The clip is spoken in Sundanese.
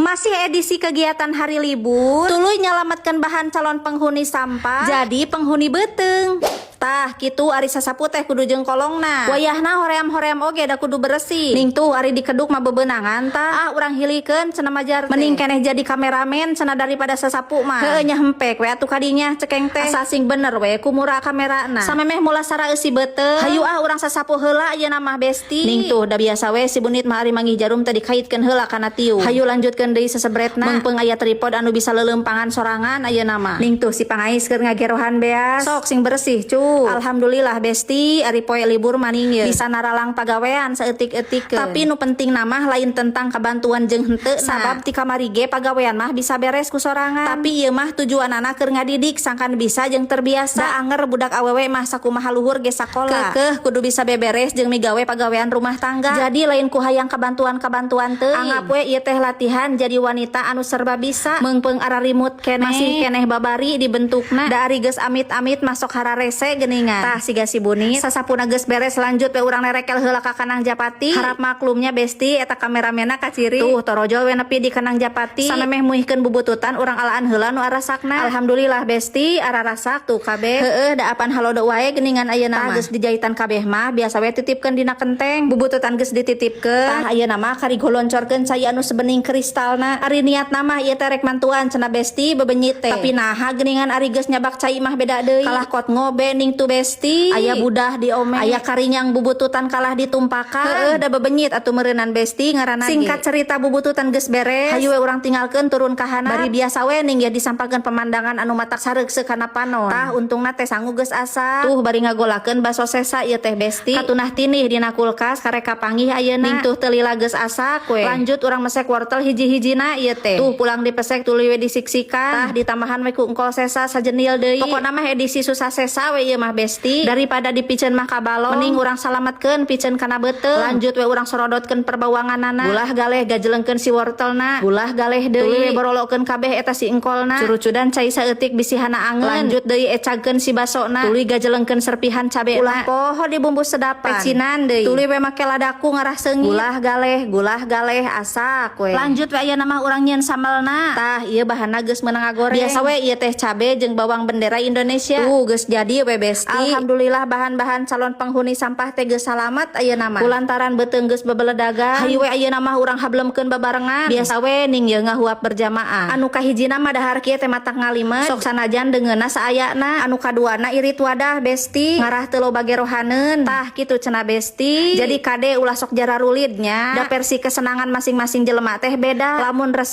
Masih edisi kegiatan hari libur, tuluy nyalamatkan bahan calon penghuni sampah jadi penghuni beteng. Tah kitu ari sasapu teh kudu jeung kolongna. Wayahna hoream-hoream oge da kudu bersih. Ning tuh ari dikeduk mah bebenangan tah. Urang hilikeun cenah majar teh. Mending keneh jadi kameramen cenah daripada sasapu mah. Heueuh nya hempek we atuh kadinya cekeng teh. Asasing bener we kumura kamerana. Samemeh mula sara eusi beteng. Hayu urang sasapu heula ayeuna mah besti. Ning tuh da biasa we si Bunit mah ari manggih jarum teh dikaitkeun heula kana tiung. Hayu lanjutkeun deui sesebretna. Meungpeung aya tripod anu bisa leuleumpangan sorangan ayeuna mah. Ning tuh si Pangais keur ngagerohan beas. Sok sing bersih cu. Alhamdulillah besti ari poe libur maning ye bisa naralang pagawean saeutik-eutik. Tapi nu penting namah lain tentang kabantuan jeung henteu sabab ti kamari ge pagawean mah bisa beres ku sorangan. Tapi ieu mah tujuanana keur ngadidik sangkan bisa jeung terbiasa. Da anger budak awewe mah sakumaha luhur ge sakola. Keukeuh kudu bisa beberes jeung migawe pagawean rumah tangga. Jadi lain ku hayang kabantuan-kabantuan teuing. Anggap we ieu teh latihan jadi wanita anu serba bisa. Meungpeung ararimut keneh masih keneh babari dibentukna. Da ari geus amit-amit masuk hararese geuningan. Tah siga si Bunit sasapuna geus beres lanjut we urang nerekel heula ka Kanang Japati. Harap maklumnya besti eta kameramena kaciri. Tuh torojol we nepi di Kanang Japati. Samemeh muihkeun bubututan urang alaan heula nu arasakna. Alhamdulillah besti ararasak tuh kabeh. Heueuh da apan halodo wae geuningan ayeuna mah. Geus dijahitan kabeh mah biasa we titipkeun dina kenteng. Bubututan geus dititipkeun. Tah ayeuna mah karigo loncorkeun cai anu sebening kristalna. Ari niatna mah ieu teh rek mantuan cenah besti bebenyit teh. Tapi naha geuningan ari geus nyabak cai mah beda deui. Kalah kot ngobe ning tu besti aya budah di ome aya karinyang bubututan kalah ditumpakan. Heueuh da bebenyit atuh meureunnan besti ngaranna. Singkat cerita bubututan geus beres hayu we urang tinggalkeun turun ka handap. Bari biasa we ning ya disampakeun pemandangan anu matak sareuk kana panon. Tah untungna teh sangu geus asa. Tuh bari ngagolakeun baso sesa ieu teh besti katunah tinih dina kulkas karek kapanggih ayeuna. Ning tuh teu lila geus asak we. Lanjut urang mesek wortel hiji-hijina ieu teh. Tuh pulang dipesek tuluy we disiksikan. Tah ditambahan we ku engkol sesa sajenil deui. Pokona mah edisi susah sesa we ieu mah besti. Daripada dipiceun mah ka balong mending urang salametkeun piceun kana beuteung. Lanjut we urang sorodotkeun perbawanganana. Ulah galeh gajelengkeun si wortelna. Ulah galeh deui. Tuluy we borolokeun kabeh eta si engkolna. Curucudan cai saeutik bisihana angeun. Lanjut deui ecagkeun si basona. Tuluy gajelengkeun serpihan cabena. Ulah poho dibumbu sedapan. Pecinan deui. Tuluy we make ladaku ngarah seungit. Gulah galeh asak we. Lanjut we ayeuna mah urang nyieun sambelna. Tah ieu bahanna geus meunang ngagoreng. Biasa we ieu teh cabe jeung bawang bendera Indonesia. Tuh geus jadi we besti. Alhamdulillah bahan-bahan calon penghuni sampah teh geus salamet ayeuna mah. Kulantaran beuteung geus bebeledagan. Hayu we ayeuna mah urang hablemkeun babarengan. Biasa we ning ye ngahuap berjamaah. Anu kahijina mah dahar kieu teh matak ngalimet. Sok sanajan deungeunna saayana. Anu kaduana irit wadah besti. Ngarah teu loba gerohaneun. Tah kitu cenah besti. Jadi kade ulah sok jararulidnya. Da versi kesenangan masing-masing jelema teh beda. Lamun resep